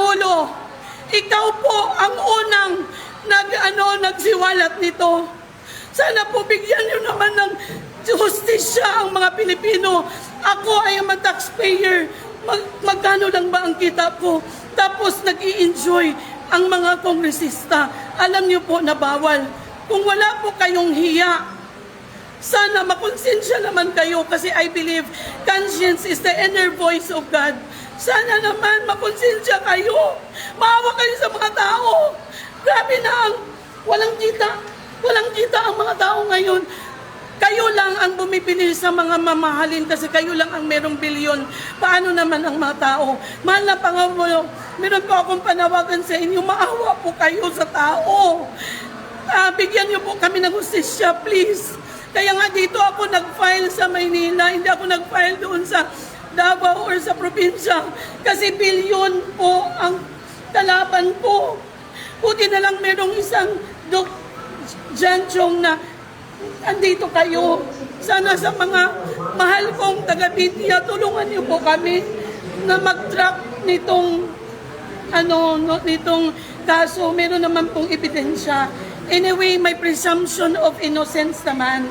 Pangulo, ikaw po ang unang nagsiwalat nito. Sana po bigyan niyo naman ng justisya ang mga Pilipino. Ako ay ang taxpayer. Magkano lang ba ang kita ko? Tapos nag-i-enjoy ang mga kongresista. Alam niyo po na bawal. Kung wala po kayong hiya, sana makonsensya naman kayo kasi I believe conscience is the inner voice of God. Sana naman makonsensya kayo. Maawa kayo sa mga tao. Grabe na ang walang kita. Walang kita ang mga tao ngayon. Kayo lang ang bumibili sa mga mamahalin kasi kayo lang ang merong bilyon. Paano naman ang mga tao? Mahal na Pangulo, meron po akong panawagan sa inyo. Maawa po kayo sa tao. Bigyan niyo po kami ng hustisya, please. Kaya nga dito ako nag-file sa Maynila. Hindi ako nag-file doon sa Davao or sa probinsya. Kasi bilyon po ang kalaban ko. Buti na lang merong isang Janchong na andito kayo. Sana sa mga mahal kong taga-media, tulungan niyo po kami na mag-track nitong kaso. Meron naman pong ebidensya. Anyway, may presumption of innocence naman.